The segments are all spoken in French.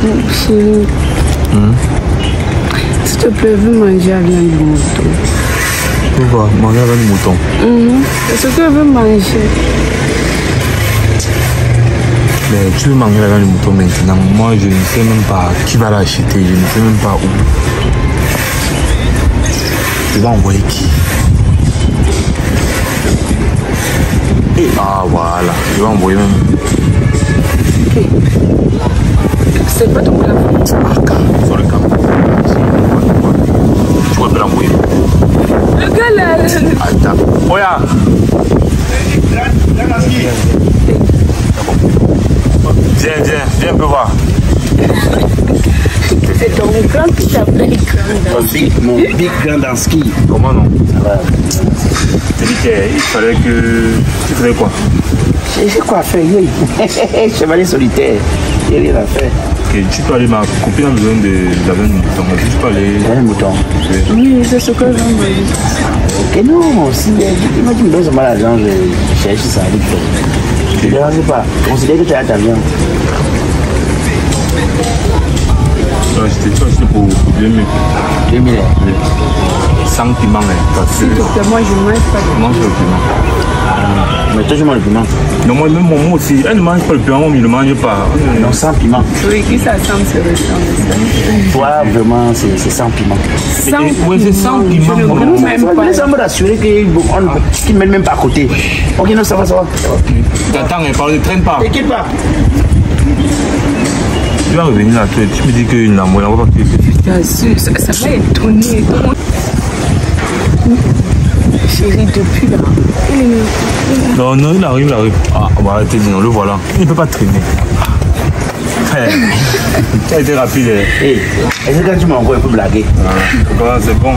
Chérie, s'il te plaît, veux manger à viande de mouton. Pourquoi manger à viande de mouton? C'est ce que je veux manger. Mais tu veux manger la viande de mouton maintenant? Moi, je ne sais même pas qui va l'acheter, je ne sais même pas où. Tu vas envoyer qui? Ah voilà, je vais envoyer même. Ok. C'est pas ton cas. Ah, calme, sur le camp. Tu peux l'envoyer. Le gars là. Attends. Oya! Viens un peu voir. C'est ton grand qui t'appelle grand. Mon big grand dans ski. Comment non? Ça va. Tu dis qu'il fallait que... Tu faisais quoi? J'ai quoi à faire, chevalier solitaire. J'ai rien à faire. Ok, tu peux aller, ma copine a besoin de la viande de mouton. Tu peux aller... Un mouton. Oui, c'est ce que je veux manger. Ok, non, si il m'a dit me donne seulement l'argent, je cherche ça. Je ne dérange pas. Considère que tu as ta viande. J'étais pour 2000. 2000. Sans piment, parce que... S'il te plaît, moi je mange pas de mange le piment. Mais toi, je mange le piment. Non, moi, même moi aussi. Elle ne mange pas le piment, mais il ne le mange pas. Non, sans piment. Oui, qui ça semble se ressemble. Toi, vraiment, c'est sans piment. Oui, c'est sans piment. Je ne veux même pas. Ça me rassurer qu'ils ne mettent même pas à côté. Ok, non, ça va, ça va. T'attends, ne traîne pas. T'inquiète pas. Tu vas revenir là, tu me dis qu'il n'a pas parti. Bien sûr, ça va étonner. Chérie, depuis là. Non, non, il arrive. Ah, on va arrêter de dire, le voilà. Il ne peut pas traîner. Tu as été rapide. Hey, est-ce que quand tu m'envoies un peu blaguer? Ah, c'est bon.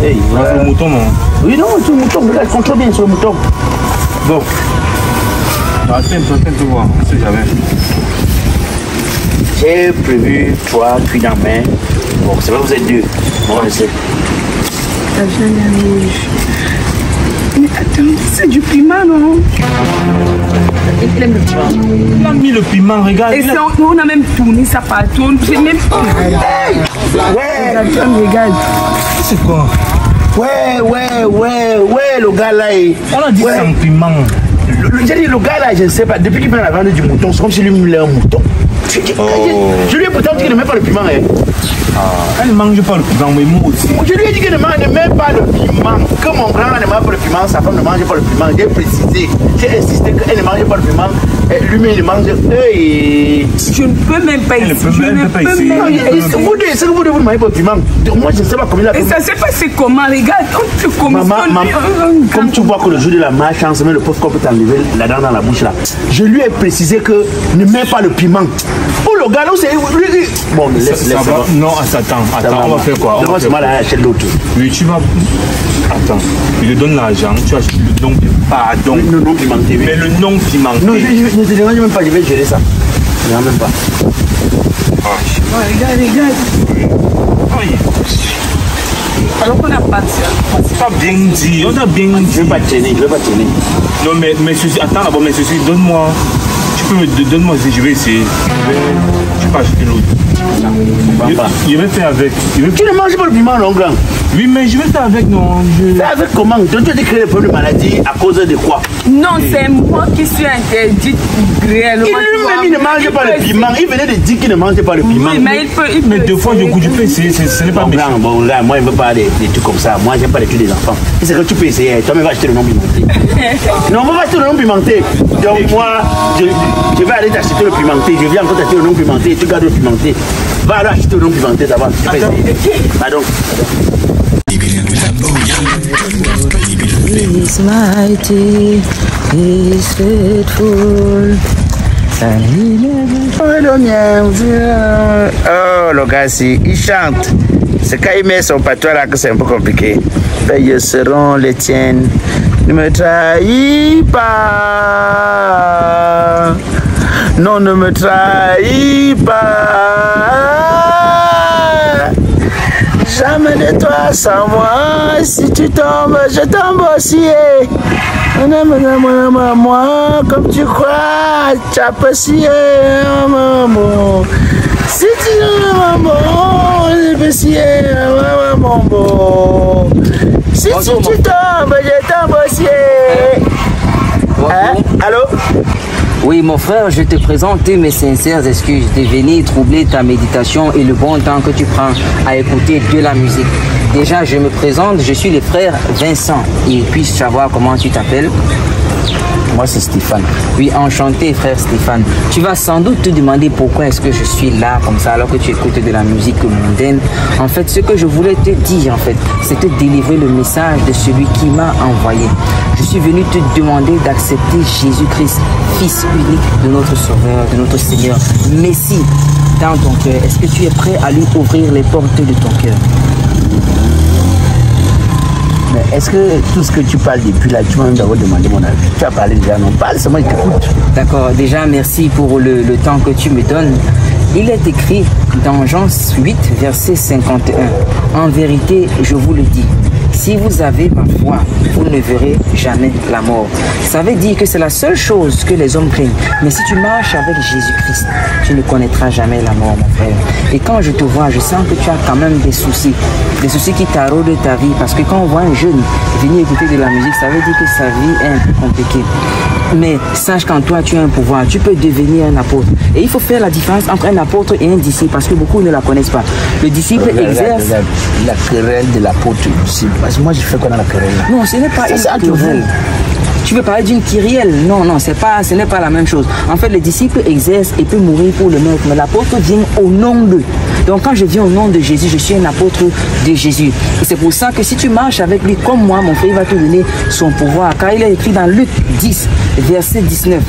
Hey, on a fait le mouton, non? Oui, non, c'est le mouton. Regarde, contrôle bien sur le mouton. Bon. Attends un peu voir. On sait jamais. J'ai prévu 3 cuits dans la main. Bon, c'est vrai que vous êtes 2. Bon, je sais. La viande rouge. Mais attends, c'est du piment, non? Il aime le piment. Il a mis le piment, regarde. Et on a même tourné ça partout. J'ai même pas. Ouais, regarde. C'est quoi? Ouais, le gars là est... On a dit sans piment. J'ai dit, le gars là, je ne sais pas, depuis qu'il prend la vente du mouton, c'est comme si lui me un mouton. Je lui ai pourtant dit qu'il ne met pas le piment. Elle ne mange pas le piment, mais moi aussi. Je lui ai dit qu'il ne met pas le piment. Que mon grand ne mange pas le piment, sa femme ne mange pas le piment. J'ai précisé, j'ai insisté qu'elle ne mange pas le piment. Lui-même, il mange. Je ne peux même pas essayer. Vous ne mangez pas le piment. Moi, je ne sais pas comment il a fait. Et ça s'est passé comment? Regarde, tu commences. Comme tu vois que le jour de la malchance, le pauvre qu'on peut t'enlever la dent dans la bouche là. Je lui ai précisé que ne mets pas le piment. Oh, le gars là, c'est. Bon, laisse. Non, attends, on va faire quoi? On va mal à acheter l'autre. Oui, tu vas. Attends, il lui donne l'argent, tu achètes le nom. Pardon. Le nom pimenté, oui. Mais le nom pimenté. Non, je ne te dérange même pas, je vais gérer ça. Je ne même pas. Regarde. Alors qu'on a pas ça. C'est pas bien dit, on a bien dit. Je ne vais pas tenir. Non, mais ceci, attends d'abord, mais ceci, donne-moi. Donne-moi, je vais essayer. Je vais pas acheter l'autre. Je vais faire avec. Tu ne manges pas le piment, non, grand? Oui, mais je vais faire avec, non. Fais avec comment? Tu as dit créer le problème de maladie à cause de quoi? Non, c'est moi qui suis interdite réellement. Il ne mangeait pas le piment. Il venait de dire qu'il ne mangeait pas le piment. Oui, mais il peut. Mais deux fois, du coup, tu peux essayer. Ce n'est pas méchant. Bon, là, moi, je ne veux pas des trucs comme ça. Moi, j'aime pas les trucs des enfants. C'est que tu peux essayer. Toi-même, va acheter le nom pimenté. Non, on va acheter le nom pimenté. Donc, moi, je vais aller t'acheter le pimenté. Je viens encore t'acheter le nom pimenté. Tu gardes le pimenté. Va aller acheter le nom pimenté d'abord. Tu peux essayer. Pardon. He is mighty, he is faithful, and he never... Oh, le gars, il chante. C'est quand il met son patois là que c'est un peu compliqué. Veilles seront les tiennes. Ne me trahis pas. Non, ne me trahis pas. Jamais de toi sans moi. Si tu tombes, je tombe aussi. On aime moi comme tu crois. Tu apprécies mon amour. Si tu veux, maman, mon beau. Si tu tombes, je tombe aussi. Hein? Allô? Oui, mon frère, je te présente mes sincères excuses de venir troubler ta méditation et le bon temps que tu prends à écouter de la musique. Déjà, je me présente, je suis le frère Vincent. Et puis-je savoir comment tu t'appelles? Moi, c'est Stéphane. Oui, enchanté, frère Stéphane. Tu vas sans doute te demander pourquoi est-ce que je suis là comme ça alors que tu écoutes de la musique mondaine. En fait, ce que je voulais te dire, c'est te délivrer le message de celui qui m'a envoyé. Je suis venu te demander d'accepter Jésus-Christ, Fils unique de notre Sauveur, de notre Seigneur, Messie, dans ton cœur. Est-ce que tu es prêt à lui ouvrir les portes de ton cœur? Mais est-ce que tout ce que tu parles depuis là, tu m'as même d'abord demandé mon avis? Tu as parlé déjà, non? Parle, c'est moi qui t'écoute. D'accord, déjà merci pour le temps que tu me donnes. Il est écrit dans Jean 8, verset 51. En vérité, je vous le dis, si vous avez ma foi, vous ne verrez jamais la mort. Ça veut dire que c'est la seule chose que les hommes craignent. Mais si tu marches avec Jésus-Christ, tu ne connaîtras jamais la mort, mon frère. Et quand je te vois, je sens que tu as quand même des soucis qui taraudent ta vie. Parce que quand on voit un jeune venir écouter de la musique, ça veut dire que sa vie est un peu compliquée. Mais sache qu'en toi, tu as un pouvoir. Tu peux devenir un apôtre. Et il faut faire la différence entre un apôtre et un disciple, parce que beaucoup ne la connaissent pas. Le disciple exerce... La querelle de l'apôtre et du disciple. Parce que moi, je fais quoi dans la querelle? Non, ce n'est pas une querelle. Tu veux parler d'une kyrielle? Non, ce n'est pas la même chose. En fait, le disciple exerce et peut mourir pour le maître, mais l'apôtre vient au nom d'eux. Donc quand je viens au nom de Jésus, je suis un apôtre de Jésus. Et c'est pour ça que si tu marches avec lui comme moi, mon frère, il va te donner son pouvoir. Car il est écrit dans Luc 10, verset 19.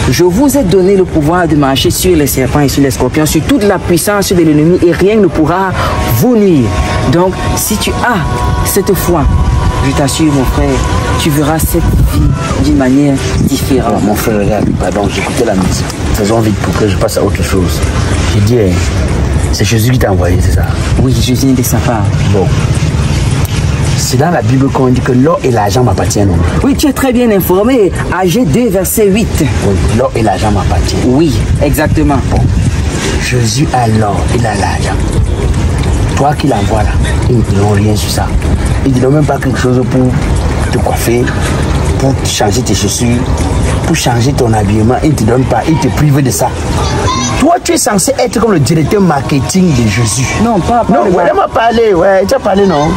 Je vous ai donné le pouvoir de marcher sur les serpents et sur les scorpions, sur toute la puissance de l'ennemi, et rien ne pourra vous nuire. Donc, si tu as cette foi, je t'assure, mon frère, tu verras cette vie d'une manière différente. Mon frère, regarde, pardon, j'écoutais la musique. Faisons vite pour que je passe à autre chose. J'ai dit, c'est Jésus qui t'a envoyé, c'est ça? Oui, je viens de sa part. Bon. C'est dans la Bible qu'on dit que l'or et l'argent m'appartiennent, non? Oui, tu es très bien informé. AG 2, verset 8. Oui, l'or et l'argent m'appartiennent. Oui, exactement. Bon. Jésus a l'or, il a l'argent. Toi qui l'envoies là, ils ne te donnent rien sur ça. Ils ne te donnent même pas quelque chose pour te coiffer, pour changer tes chaussures, pour changer ton habillement. Ils ne te donnent pas, ils te privent de ça. Toi, tu es censé être comme le directeur marketing de Jésus. Non, pas non, ouais, elle m'a parlé, ouais, tu as parlé, non?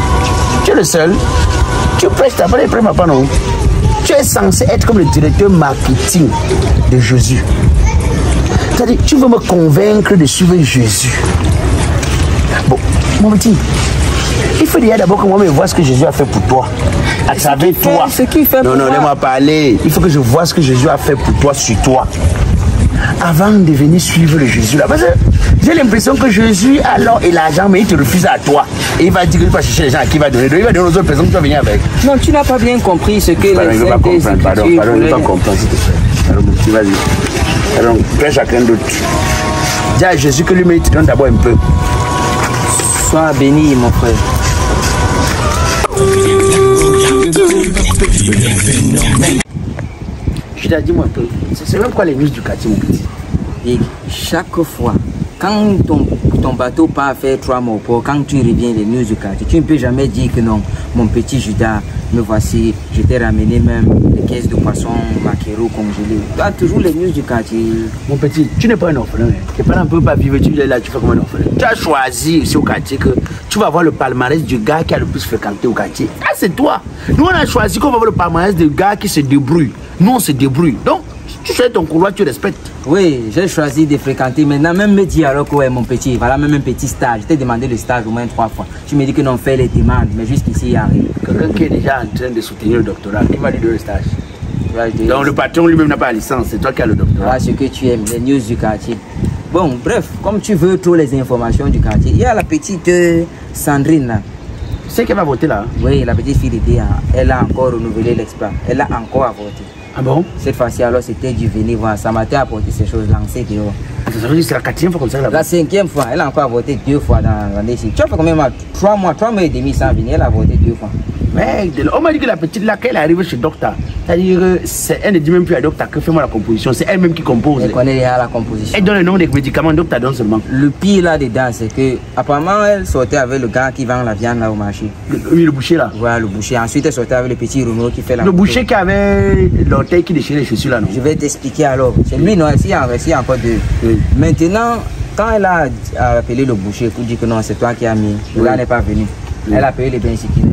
Tu es le seul. Tu prêches, tu n'as pas les prêts, pas, non? Tu es censé être comme le directeur marketing de Jésus. C'est-à-dire, tu veux me convaincre de suivre Jésus. Bon, mon petit, il faut dire d'abord que moi, je vois ce que Jésus a fait pour toi. À travers toi. Non, laisse-moi parler. Il faut que je vois ce que Jésus a fait pour toi sur toi. Avant de venir suivre le Jésus là. Parce que j'ai l'impression que Jésus a l'or et l'argent, mais il te refuse à toi. Et il va dire qu'il va chercher les gens à qui il va donner. Il va donner aux autres personnes qui vont venir avec. Non, tu n'as pas bien compris ce que les saints des Écritures. Pardon, je ne pas comprendre, s'il te plaît. Alors, vas-y. Alors, fais chacun d'autre. Dis à Jésus que lui-même, il te donne d'abord un peu. Sois béni, mon frère. Je t'ai dit, moi, c'est même quoi les news du quartier, mon petit? Et chaque fois, quand ton bateau part faire 3 mois au port, quand tu reviens les news du quartier, tu ne peux jamais dire que non, mon petit Judas, me voici, je t'ai ramené même les caisses de poissons, maquereaux congelés. Tu as toujours les news du quartier. Mon petit, tu n'es pas un orphelin. Tes parents ne peuvent pas vivre, tu es là, tu fais comme un orphelin. Tu as choisi ici au quartier que tu vas voir le palmarès du gars qui a le plus fréquenté au quartier. Ah, c'est toi. Nous, on a choisi qu'on va voir le palmarès du gars qui se débrouille. Nous, on se débrouille. Donc, tu fais ton couloir, tu respectes. Oui, j'ai choisi de fréquenter. Maintenant, même me dire alors que ouais, mon petit, voilà même un petit stage. Je t'ai demandé le stage au moins 3 fois. Tu me dis que non, fais les demandes, mais jusqu'ici, il n'y a rien. Quelqu'un qui est déjà en train de soutenir le doctorat, qui va lui donner le stage? Donc, le patron lui-même n'a pas la licence, c'est toi qui as le doctorat. Voilà ce que tu aimes, les news du quartier. Bon, bref, comme tu veux toutes les informations du quartier, il y a la petite Sandrine là. Tu sais qu'elle va voter là? Oui, la petite fille d'Idéa, elle a encore renouvelé l'exploit. Elle a encore à voter. Ah bon? Cette fois-ci, alors, c'était du venir voir. Ça m'a apporté ces choses lancées dehors. Ça veut dire que c'est la 4e fois comme ça là-bas? La 5e fois. Elle a encore voté 2 fois dans les sites. Tu as fait combien de mois? 3 mois et demi sans venir. Elle a voté 2 fois. Mec, on m'a dit que la petite là, quand elle arrive chez le docteur, C'est-à-dire, elle ne dit même plus à docteur que fais-moi la composition. C'est elle-même qui compose. Elle connaît déjà la composition. Elle donne le nom des médicaments, docteur donne seulement. Le pire là-dedans, c'est que apparemment elle sortait avec le gars qui vend la viande là au marché. Oui, le boucher là. Voilà, le boucher. Ensuite, elle sortait avec le petit Romeo qui fait la Le boucher qui avait l'orteil qui déchirait les chaussures là, non? Je vais t'expliquer alors. C'est lui, non, ici, il y a encore deux. Oui. Maintenant, quand elle a appelé le boucher pour dire que non, c'est toi qui as mis, le gars n'est pas venu. Elle a appelé les bensiquinés.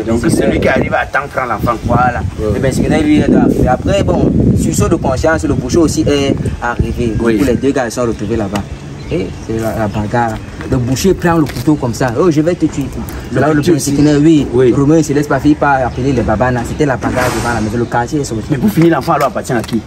Donc c'est lui qui arrive à temps prendre l'enfant. Voilà. Le bensiquinés, lui, est arrivé. Après, bon, sur saut de conscience, le boucher aussi est arrivé. Oui. Les deux gars sont retrouvés là-bas. Et c'est la bagarre. Le boucher prend le couteau comme ça. Oh, je vais te tuer. Le bensiquinés, oui. Romain ne se laisse pas faire par appeler les babanas. C'était la bagarre devant la maison. Le quartier est sorti. Mais pour finir, l'enfant alors appartient à qui?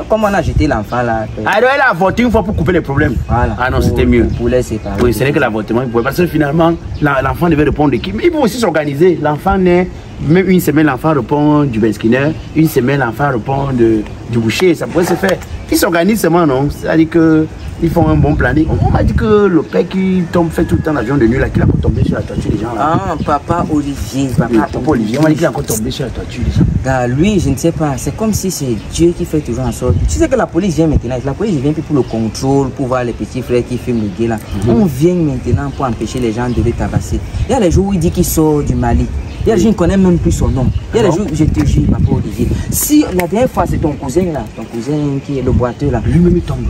Comment on a jeté l'enfant là? Alors elle a avorté une fois pour couper les problèmes. Voilà. Ah non, c'était mieux. Pour les séparer. Oui, c'est vrai que l'avortement, il pouvait. Parce que finalement, l'enfant devait répondre de qui? Mais il faut aussi s'organiser. L'enfant naît, même une semaine, l'enfant répond du bensiquineur. Une semaine, l'enfant répond du boucher. Ça pourrait se faire. Ils s'organisent seulement, non? C'est-à-dire qu'ils font un bon planning. On m'a dit que le père qui tombe fait tout le temps l'avion de nuit, là, qu'il a encore tombé sur la toiture des gens. Là. Ah, papa Olivier. Papa Olivier, on m'a dit qu'il a encore tombé sur la toiture des gens. Lui, je ne sais pas. C'est comme si c'est Dieu qui fait toujours en sorte. Tu sais que la police vient maintenant. La police vient plus pour le contrôle, pour voir les petits frères qui filment le gars là. On vient maintenant pour empêcher les gens de les tabasser. Il y a les jours où il dit qu'il sort du Mali. Il y a des gens qui ne connaissent même plus son nom. Il y a des jours où je te jure, papa Olivier. Si la dernière fois c'est ton cousin là, ton cousin qui est le boiteux là. Lui-même il tombe.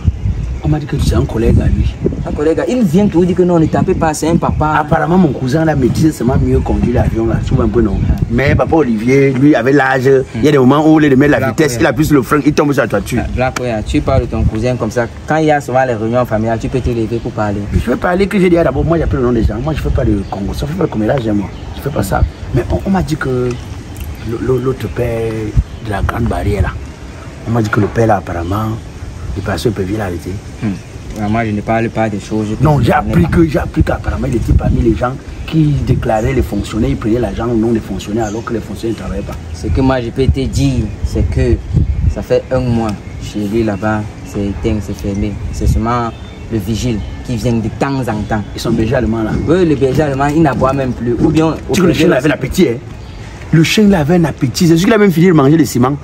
On m'a dit que c'est un collègue à lui. Un collègue, il vient toujours dire que non, ne tapez pas, c'est un papa. Apparemment, mon cousin là maîtrise seulement mieux conduire l'avion là, souvent un peu non. Mais papa Olivier, lui, avec l'âge, il y a des moments où il met la vitesse, il a plus le frein, il tombe sur la toiture. Tu parles de ton cousin comme ça. Quand il y a souvent les réunions familiales, tu peux te lever pour parler. Je vais parler que j'ai dit d'abord, moi j'appelle le nom des gens. Moi je fais pas de Congo, ça fait pas le commérage, moi. Je fais pas ça. Mais on m'a dit que l'autre père de la grande barrière là, on m'a dit que le père là apparemment, il passait peut vivre l'arrêter. Moi je ne parle pas des choses. Non, j'ai appris qu'apparemment il était parmi les gens qui déclaraient les fonctionnaires, ils prenaient l'argent au nom des fonctionnaires alors que les fonctionnaires ne travaillaient pas. Ce que moi je peux te dire, c'est que ça fait un mois chez lui là-bas, c'est éteint, c'est fermé. C'est seulement le vigile qui vient de temps en temps. Ils sont bergers allemands là. Oui, le berger allemand, il n'aboie même plus. Ou bien, tu sais, le chien avait l'appétit. Hein? Le chien avait un appétit. C'est sûr qu'il a même fini de manger le ciment.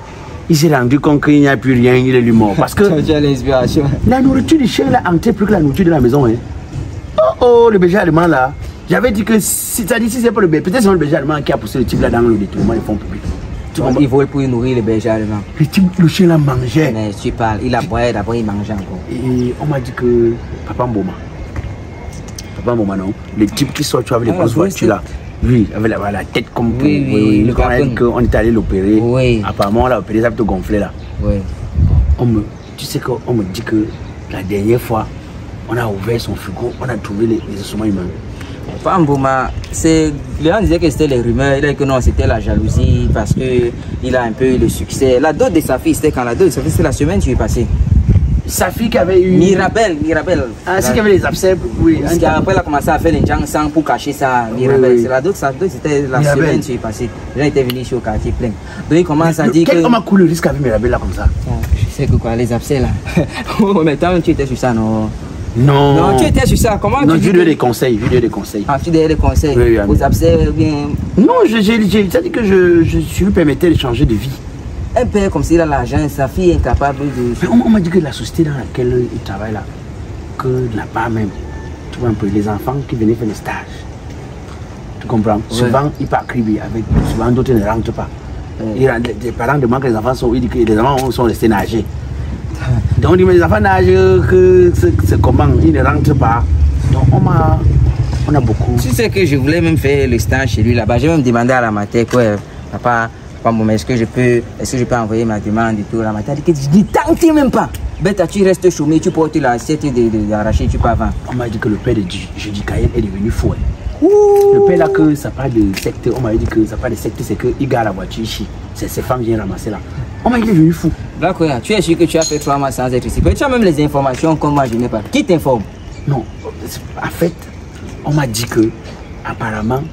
Il s'est rendu compte qu'il n'y a plus rien, il est lui mort. Parce que tu as l'inspiration. La nourriture du chien là entrait plus que la nourriture de la maison. Hein. Oh, le berger allemand là. J'avais dit que si c'est pas le berger, peut-être c'est le berger allemand qui a poussé le type là dans le détournement des fonds publics. Il vole pour nourrir le berger allemand. Le chien là mangeait. Mais tu parles, il aboyait d'abord, il mangeait encore. Et on m'a dit que Papa Mboma, non, le type qui sort avec les grosses voitures là. Oui, avec la tête comme pour. Oui, quand on a dit qu'on est allé l'opérer. Oui. Apparemment, on l'a opéré, ça peut te gonfler là. Oui. Tu sais qu'on me dit que la dernière fois, on a ouvert son frigo, on a trouvé les ossements humains. Pas Mboma, les gens disaient que c'était les rumeurs, il a dit que non, c'était la jalousie parce qu'il a un peu eu le succès. La dot de sa fille, c'était quand la dot de sa fille, c'était la semaine qui est passée. Sa fille qui avait eu... Mirabelle. Ah, c'est qui avait les abcès, oui. Parce qu'après, elle a commencé à faire les gens sans pour cacher ça, Mirabelle. C'est la dot, c'était la semaine qui est passée. Les gens étaient venus ici au quartier plein. Donc il commence à dire que... Quel homme a couru le risque avec Mirabelle là comme ça? Je sais que quoi, les abcès là. Mais tant tu étais sur ça, non? Non, tu étais sur ça. Comment non, tu dis? Je donne des conseils. Ah, tu donnes des conseils. Oui, vous absez bien. Non, j'ai dit que je lui permettais de changer de vie. Un père comme s'il a l'argent, sa fille est incapable de... Mais on m'a dit que la société dans laquelle il travaille là, que là-bas même, tu vois un peu, les enfants qui venaient faire des stages. Tu comprends? Ouais. Souvent, ils partent crier avec, souvent d'autres ne rentrent pas. Ouais. Les parents demandent que les enfants sont, ils disent que les enfants sont restés nager. Donc on dit mais les enfants nagent, c'est comment? Ils ne rentrent pas. Donc on a beaucoup. Tu sais que je voulais même faire le stage chez lui là-bas. J'ai même demandé à la mater quoi, papa, est-ce que je peux envoyer ma demande et tout. La mater a dit que je ne tente même pas. Bête, tu restes chômé, tu portes l'assiette d'arracher, tu peux avant. On m'a dit que le père de Jeudi Kayen est devenu fou. Le père là que ça parle de secte, on m'a dit que ça parle de secte, c'est qu'il gare la voiture ici. Ces femmes viennent ramasser là. On m'a dit qu'il est devenu fou. D'accord, tu es sûr que tu as fait 3 mois sans être ici. Tu as même les informations comme moi je n'ai pas. Qui t'informe? Non, en fait, on m'a dit que apparemment,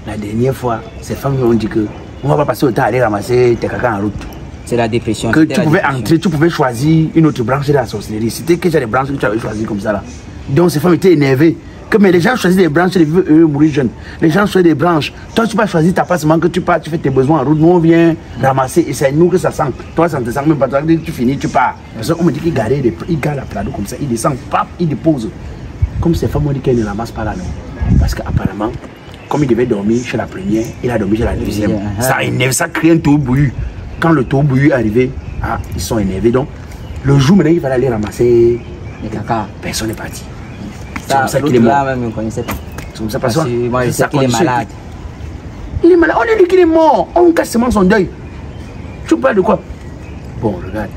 la dernière fois, ces femmes m'ont dit que on va pas passer le temps à aller ramasser tes caca en route. C'est la dépression. Que tu pouvais entrer, tu pouvais choisir une autre branche de la sorcellerie. C'était que j'ai des branches que tu avais choisies comme ça là. Donc ces femmes étaient énervées. Mais les gens choisissent des branches, ils veulent mourir jeunes. Les gens choisissent des branches. Toi, tu vas choisir ta place, que tu pars, tu fais tes besoins en route. Nous, on vient ramasser et c'est nous que ça sent. Toi, ça ne te sent même pas. Toi, tu finis, tu pars. Parce qu'on me dit qu'il garde la Prado comme ça, il descend, paf, il dépose. Comme ces femmes, on dit qu'elles ne ramassent pas là, non. Parce qu'apparemment, comme il devait dormir chez la première, il a dormi chez la deuxième. Ça énerve, ça crée un tourbouillu. Quand le tourbouillu est arrivé, ils sont énervés. Donc, le jour maintenant, il va aller ramasser les caca. Personne n'est parti. C'est comme ça qu'il est mort. Même, on ne connaissait pas. C'est comme ça parce que moi, je sais qu'il est malade. Il est malade. On lui dit qu'il est mort. On casse seulement son deuil. Tu parles de quoi? Bon, regarde.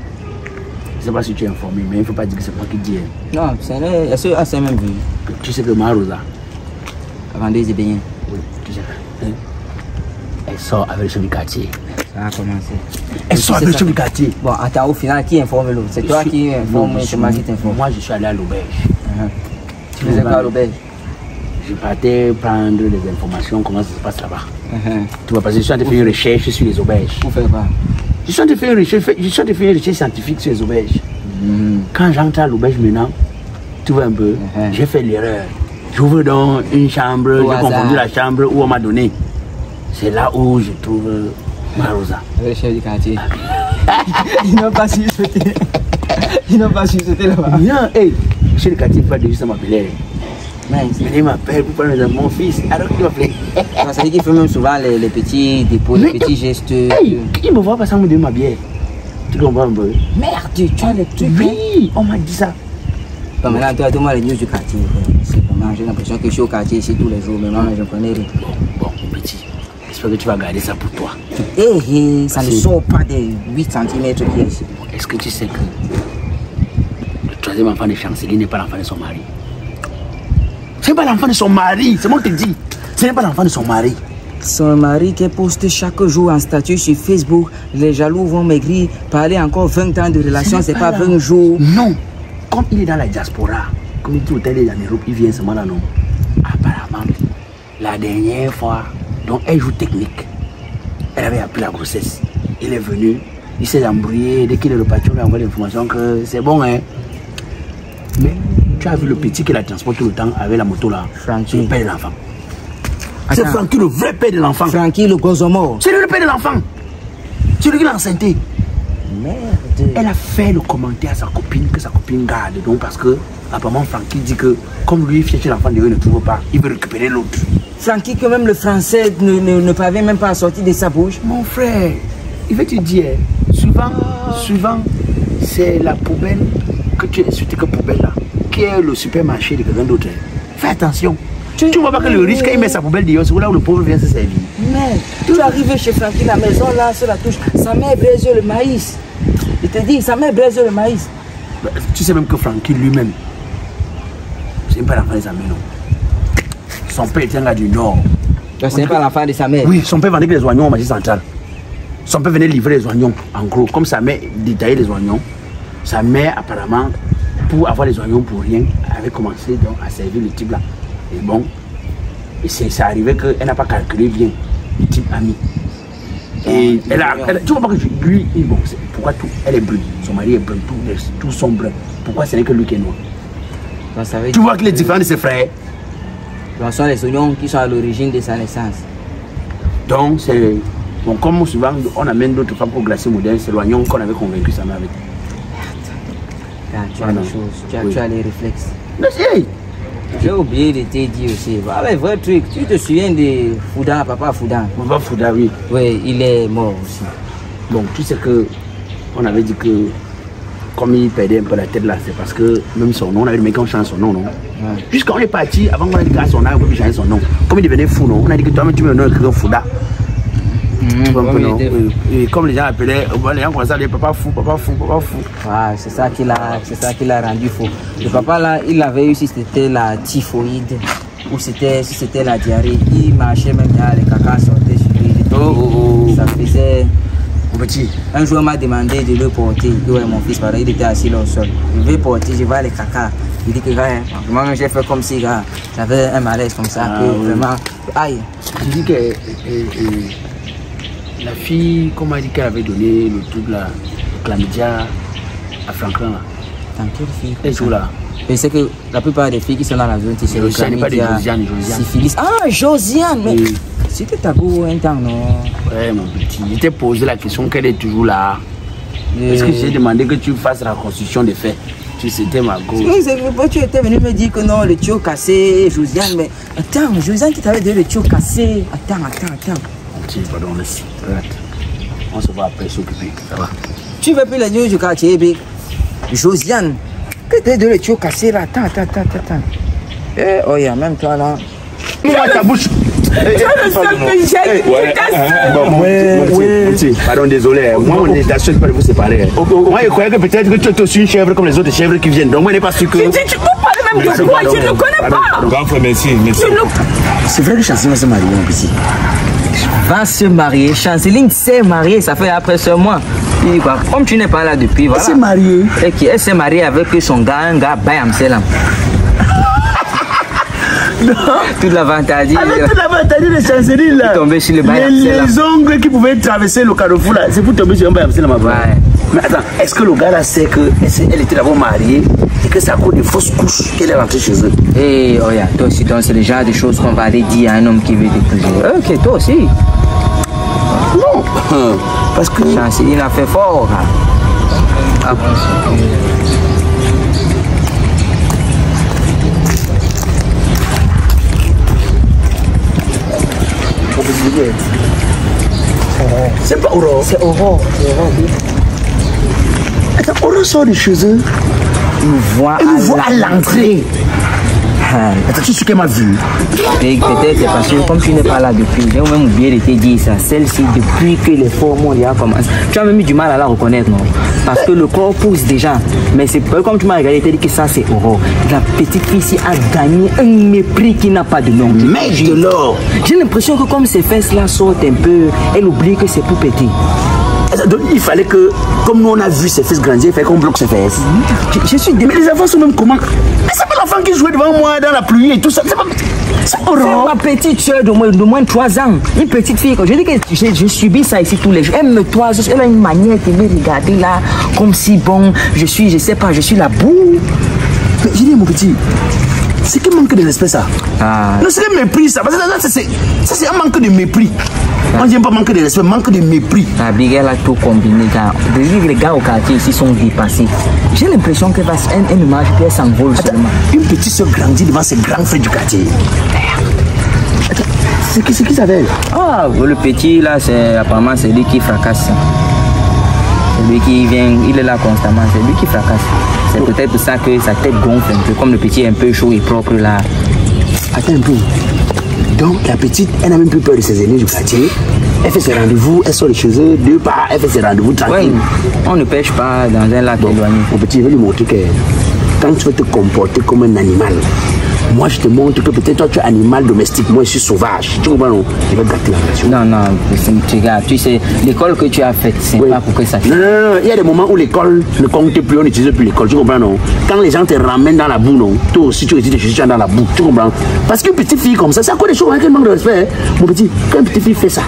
Je ne sais pas si tu es informé, mais il ne faut pas dire que c'est moi qui dis. Non, c'est même vu. Tu sais que Marosa, vendeuse de beignets. Oui, tu sais. Elle sort avec le chef du quartier. Ça a commencé. Elle sort avec le chef du quartier. Bon, attends, au final, qui informe l'autre? C'est toi qui informe, c'est moi qui t'informe. Moi, je suis allé à l'auberge. Tu faisais quoi à l'auberge? Je partais prendre des informations, comment ça se passe là-bas. Tu vois, parce que je suis en train de faire une recherche sur les auberges. Pour faire quoi? Je suis en train de faire une recherche scientifique sur les auberges. Quand j'entre à l'auberge maintenant, tu vois un peu, j'ai fait l'erreur. J'ouvre dans une chambre, j'ai confondu la chambre où on m'a donné. C'est là où je trouve Marosa. Le chef du quartier. Ils n'ont pas su sauter. Ils n'ont pas su sauter là-bas. Non, hey, le chef du quartier, pas de juste m'appeler. Il m'appelle pour parler de mon fils. Alors qu'il m'appelle. Ça veut dire qu'il fait même souvent les petits dépôts, les petits gestes. Hey, il me voit passer de ma bière. Tu comprends un peu? Merde, tu as les trucs. Oui, on m'a dit ça. Bon, maintenant, toi, donne-moi les news du quartier. J'ai l'impression que je suis au quartier ici tous les jours, mais moi, je connais rien. Bon, petit. J'espère que tu vas garder ça pour toi. Ça ne sort pas des 8 cm qui est ici. Est-ce que tu sais que le troisième enfant de Chancelier n'est pas l'enfant de son mari? Ce n'est pas l'enfant de son mari, c'est moi qui te dis. Ce n'est pas l'enfant de son mari. Son mari qui poste chaque jour en statut sur Facebook, les jaloux vont maigrir, parler encore 20 ans de relation, c'est pas 20 jours. Non, comme il est dans la diaspora, comme il est au tel en Europe, il vient seulement là, non. Apparemment, la dernière fois, donc elle joue technique. Elle avait appris la grossesse. Il est venu, il s'est embrouillé, dès qu'il est reparti, on lui a envoyé l'information que c'est bon, hein. Mais tu as vu le petit qui la transporte tout le temps avec la moto là, c'est le père de l'enfant. C'est Francky, le vrai père de l'enfant. Francky, le gozomo. C'est lui le père de l'enfant. C'est lui qui l'a enceinté. Merde. Elle a fait le commentaire à sa copine, que sa copine garde. Donc parce que, apparemment, Francky dit que, comme lui, cherche l'enfant de lui, ne trouve pas, il veut récupérer l'autre. Francky, que même le français ne parvient même pas à sortir de sa bouche. Mon frère, il veut te dire, souvent, c'est la poubelle que tu insultes que poubelle là, qui est le supermarché de quelqu'un d'autre. Fais attention. Tu ne vois pas que le riche, quand il met sa poubelle dehors, c'est là où le pauvre vient se servir. Mais tu arrives chez Francky, la maison là, sur la touche, sa mère braise le maïs. Il te dit, sa mère braise le maïs. Tu sais même que Francky lui-même, c'est même pas l'enfant de sa mère, non. Son père était un gars du Nord. Ce n'est pas l'enfant de sa mère? Oui, son père vendait les oignons au marché central. Son père venait livrer les oignons, en gros. Comme sa mère détaillait les oignons, sa mère, apparemment, pour avoir les oignons pour rien, avait commencé donc à servir le type là. Et bon, c'est arrivé qu'elle n'a pas calculé bien le type ami. Et tu vois pas que lui, bon, pourquoi tout? Elle est brune, son mari est brun, tout sont bruns. Pourquoi ce n'est que lui qui est noir? Tu vois qu'il est différent de ses frères. Ce sont les oignons qui sont à l'origine de sa naissance. Donc, c'est. Bon, comme souvent, on amène d'autres femmes au glacier moderne, c'est l'oignon qu'on avait convaincu sa mère avec. Merde. Tu as les choses, tu as les réflexes. Mais si! J'ai oublié de te dire aussi. Avec vrai truc, tu te souviens de Fouda, papa Fouda? Papa Fouda, oui. Oui, il est mort aussi. Bon, tu sais que on avait dit que comme il perdait un peu la tête là, c'est parce que même son nom, on avait dit mais qu'on change son nom, non? Ouais. Jusqu'à on est parti, avant qu'on a dit qu'à son âge, on peut changer son nom. Comme il devenait fou, non? On a dit que toi-même tu me donnes un Fouda. Et comme les gens appelaient, les gens commençaient à dire papa fou, papa fou, papa fou. Ah, c'est ça qui l'a rendu fou. Le papa là, il avait eu si c'était la typhoïde ou si c'était la diarrhée. Il marchait même là, les caca sortaient sur lui. Ça faisait. Petit. Un jour, on m'a demandé de le porter. Ouais, mon fils, il était assis là au sol. Je vais porter, je vois les caca. Il dit que moi j'ai fait comme si j'avais un malaise comme ça, que vraiment. Aïe. Je dis que. La fille, comment elle dit qu'elle avait donné le truc là, le chlamydia à Franklin là. Dans quelle fille? Elle joue là. Mais c'est que la plupart des filles qui sont dans la zone, c'est le Josiane. syphilis. Ah, Josiane, mais c'était tabou un temps, non? Ouais, mon petit. Je t'ai posé la question qu'elle est toujours là. Est-ce que j'ai demandé que tu fasses la reconstitution des faits? C'était ma go. Tu étais venu me dire que non, le tuyau cassé, Josiane, mais attends, Josiane qui t'avait donné le tuyau cassé. Attends. Pardon, laisse. On se va après s'occuper. Ça va. Tu veux plus la news du quartier, big? Josiane, que t'as donné le tuyau cassé là? Attends. Oh, yeah, même toi là. Ouvre ta bouche. Pardon, désolé. Moi, on est d'accord de vous séparer. Moi, je croyais que peut-être que tu es aussi une chèvre comme les autres chèvres qui viennent. Donc, moi, je n'ai pas su que. Tu peux parler même de quoi? Je ne le connais pas. Grand frère, merci. C'est vrai que Chanceline va se marier, mon petit. Va se marier. Chanceline s'est mariée, ça fait après ce mois. Et quoi, comme tu n'es pas là depuis, voilà. Elle s'est mariée. Elle s'est mariée avec son gars, un gars, Bayam Selam. Toute l'avantage. Avec toute l'avantage de Chanceline là. Tombé sur le Bayam Selam. Les ongles qui pouvaient traverser le carrefour là, c'est pour tomber sur un Bayam Selam. Ouais. Mais attends, est-ce que le gars là sait qu'elle était d'abord mariée et que c'est à cause de fausses couches qu'elle est rentrée chez eux? Et oh yeah, toi aussi, c'est le genre de choses qu'on va aller dire à un homme qui veut t'épouser. Ok, toi aussi. Non, parce que Chanceline a fait fort. Ah. c'est pas Aurore. C'est Aurore. Attends, Aurore sort de chez eux. Nous voit à l'entrée. Attends, tu sais qu'elle m'a vu. Peut-être c'est parce que comme tu n'es pas là depuis, j'ai même oublié de te dire ça. Celle-ci, depuis que les formes ont commencé, tu as même eu du mal à la reconnaître, non? Parce que le corps pousse déjà. Mais c'est pas comme tu m'as regardé, tu as dit que ça c'est Aurore. La petite fille ici a gagné un mépris qui n'a pas de nom. Mais de l'or. J'ai l'impression que comme ses fesses là sortent un peu, elle oublie que c'est pour péter. Donc il fallait que, comme nous on a vu ses fesses grandir, il fallait qu'on bloque ses fesses. Je suis Mais les enfants sont même comment? Mais c'est pas l'enfant qui jouait devant moi dans la pluie et tout ça. C'est Aurore. ma petite soeur de moins 3 ans. Une petite fille. Je dis que je subis ça ici tous les jours. Elle me toise. Elle a une manière de me regarder là, comme si bon, je suis la boue. J'ai dit mon petit, c'est qu'il manque de respect ça. Ah. Non, c'est le mépris ça. Parce que ça c'est un manque de mépris. On ne vient pas manquer de respect, manque de mépris. La Big elle a tout combiné. Les gars au quartier ici sont dépassés. J'ai l'impression qu'elle va une image puis elle s'envole seulement. Une petite soeur grandit devant ses grands frères du quartier. Attends, c'est qui ça veut? Ah, le petit là, apparemment c'est lui qui fracasse. C'est lui qui vient, il est là constamment, c'est lui qui fracasse. C'est peut-être pour ça que sa tête gonfle un peu, comme le petit est un peu chaud et propre là. Attends un peu. Donc la petite, elle n'a même plus peur de ses aînés du quartier. Elle fait ses rendez-vous, elle sort de chez eux, deux pas, elle fait ses rendez-vous tranquille. Ouais, on ne pêche pas dans un lac éloigné. Mon petit, je vais lui montrer que quand tu veux te comporter comme un animal, moi je te montre que peut-être toi tu es animal domestique, moi je suis sauvage. Tu comprends non? Je vais gâter la relation. Non, tu regardes, tu sais, l'école que tu as faite, c'est pas pour que ça change. Non, il y a des moments où l'école ne compte plus, on n'utilise plus l'école, tu comprends non? Quand les gens te ramènent dans la boue, non? Toi aussi tu résides chez dans la boue, tu comprends? Parce qu'une petite fille comme ça, c'est à quoi des choses qu'elle manque de respect, hein? Mon petit, quand une petite fille fait ça,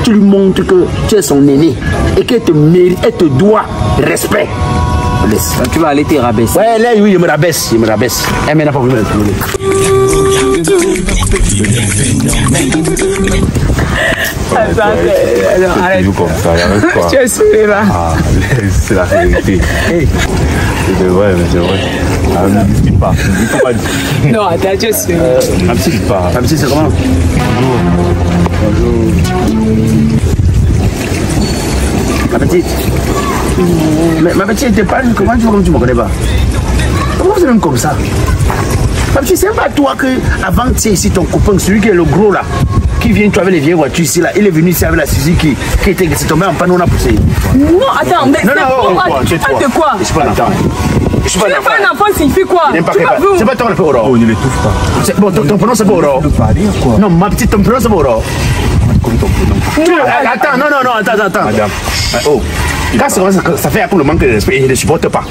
tu lui montres que tu es son aîné et qu'elle te mérite, elle te doit respect. Laisse. Tu vas aller te rabaisser. Ouais, là, oui, je me rabaisse. Elle m'a pas voulu me trouver. Alors, arrête. Comme ça, avec quoi? Tu es sûr là? Ah, c'est la vérité. C'est vrai, mais c'est vrai. Ah, ne discute pas. Non, attends, tu es sûr. Ne discute pas. Ma petite, c'est comment? Bonjour. Ma petite. Mais ma petite, t'es pas comment tu vois comme tu me connais pas? Pourquoi vous êtes même comme ça? Ma petite, c'est pas toi que avant tu sais ici ton copain, celui qui est le gros là, qui vient toi avec les vieilles voitures ici là, il est venu ici avec la Suzuki qui était tombé en panneau, on a poussé. Non, attends, mais Non, tu parles de quoi? Je suis pas un enfant. Je suis Tu n'es pas un enfant, signifie quoi? C'est pas ton prénom, Aurore. Oh, ne l'étouffe pas. Bon, ton prénom c'est pas Aurore. Non, ma petite, ton prénom c'est pas Aurore. Comme ton prénom. Attends, non, attends. Madame. Oh. Quand ça fait un peu le manque de respect et je ne supporte pas.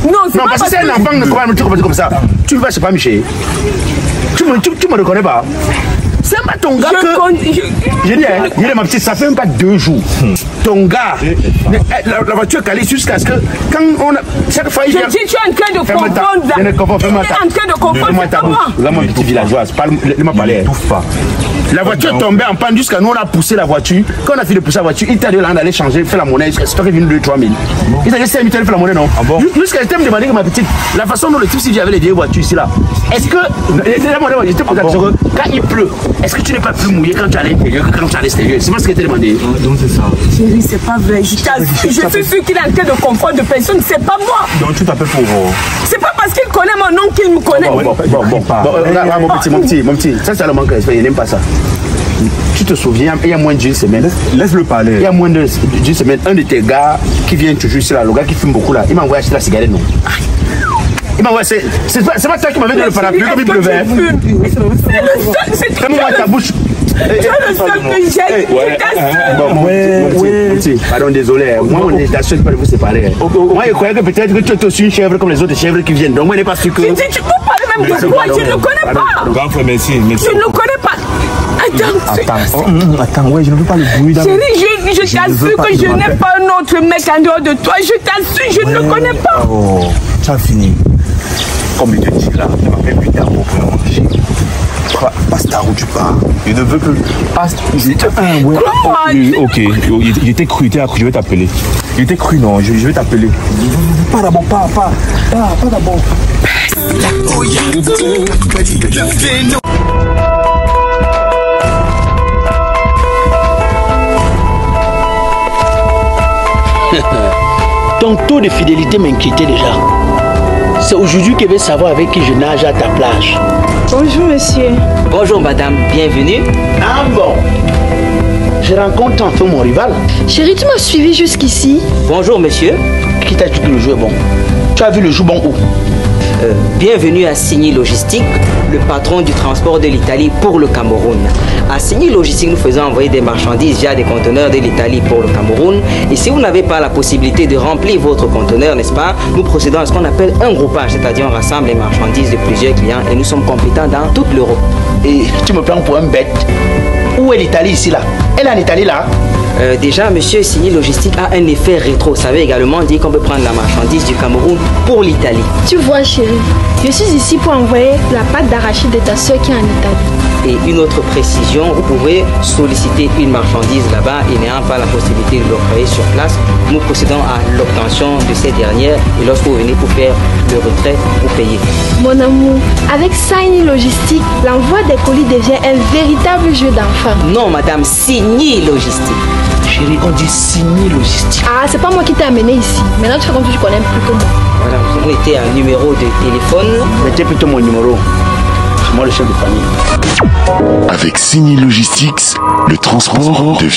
Non, c'est Non, pas parce que c'est un enfant de quoi me comporter comme ça. Tu ne vas chez pas Michel. Tu me reconnais pas. C'est pas ton gars que... Je dis, ma petite, ça fait même pas 2 jours. ton gars, la voiture calée jusqu'à ce que quand on a chaque fois Je dis, tu es en train de confondre. Tu es en train de confondre. Là, mon petit villageoise, laisse-moi parler. La voiture tombait en panne jusqu'à nous, on a poussé la voiture. Quand on a fini de pousser la voiture, il t'a dit là d'aller changer, faire la monnaie. C'est toi qui es venu 2-3 000. Il t'a dit 5 000, tu as fait la monnaie, non? Jusqu'à ce que me demandé que ma petite, la façon dont le type s'il avait les vieilles voitures ici là, est-ce que, je te pose la question, quand il pleut, est-ce que tu n'es pas plus mouillé quand tu es à l'intérieur que quand tu es à l'extérieur? C'est pas ce que tu as demandé. Donc c'est ça. Chérie, c'est pas vrai. Je suis sûr qu'il est en train de confondre de personnes. C'est pas moi. Donc tu t'appelles pour. C'est pas parce qu'il connaît mon nom qu'il me connaît. Mon petit, ça c'est le manque de respect, il n'aime pas ça. Tu te souviens, il y a moins d'une semaine. Laisse-le parler. Il y a moins d'une semaine, un de tes gars qui vient toujours ici là, le gars qui fume beaucoup là, il m'a envoyé acheter la cigarette, non? Il m'a envoyé, c'est pas toi qui m'avait donné le parapluie comme il pleuvait. Fais-moi ta bouche. C'est le seul que j'ai. Pardon, désolé. Moi, mon éducation, je ne peux pas vous séparer. Moi, je croyais que peut-être que tu es aussi une chèvre comme les autres chèvres qui viennent. Donc, moi, je n'ai pas su que. Tu peux parler même de quoi? Je ne le connais pas. Grand frère, merci. Je ne le connais pas. Attends, ouais, je ne veux pas le bruit dans. Chérie, je t'assure que je n'ai pas un autre mec en dehors de toi. Je t'assure, je ne le connais pas. Oh, tu as fini. Comme je te dis là, tu m'as fait plus tard pour manger. Passe ta route, tu pars. Je ne veux que. Passe. Ok, il était cru, je vais t'appeler. Il était cru, non, je vais t'appeler. Pas d'abord, pas d'abord. Ton taux de fidélité m'inquiétait déjà. C'est aujourd'hui que je vais savoir avec qui je nage à ta plage. Bonjour monsieur. Bonjour madame, bienvenue. Ah bon? Je rencontre enfin mon rival. Chérie, tu m'as suivi jusqu'ici. Bonjour monsieur. Qui t'a dit que le jeu est bon? Tu as vu le jeu bon où? Bienvenue à Signy Logistique, le patron du transport de l'Italie pour le Cameroun. À Signy Logistique, nous faisons envoyer des marchandises via des conteneurs de l'Italie pour le Cameroun. Et si vous n'avez pas la possibilité de remplir votre conteneur, n'est-ce pas, nous procédons à ce qu'on appelle un groupage, c'est-à-dire on rassemble les marchandises de plusieurs clients et nous sommes compétents dans toute l'Europe. Et tu me prends pour un bête? Où est l'Italie ici là? Elle est en Italie là? Déjà, monsieur, Signy Logistique a un effet rétro. Ça veut également dire qu'on peut prendre la marchandise du Cameroun pour l'Italie. Tu vois, chérie, je suis ici pour envoyer la pâte d'arachide de ta soeur qui est en Italie. Et une autre précision, vous pouvez solliciter une marchandise là-bas et n'ayant pas la possibilité de l'octroyer sur place, nous procédons à l'obtention de ces dernières et lorsque vous venez pour faire le retrait, vous payez. Mon amour, avec Signy Logistique, l'envoi des colis devient un véritable jeu d'enfant. Non, madame, Signy Logistique. Chérie, on dit Signy Logistique. Ah, c'est pas moi qui t'ai amené ici. Maintenant, tu fais comme si tu connais plus que moi. Voilà, nous avons été un numéro de téléphone. Mettez plutôt mon numéro. C'est moi le chef de famille. Avec Signy Logistics, le transport de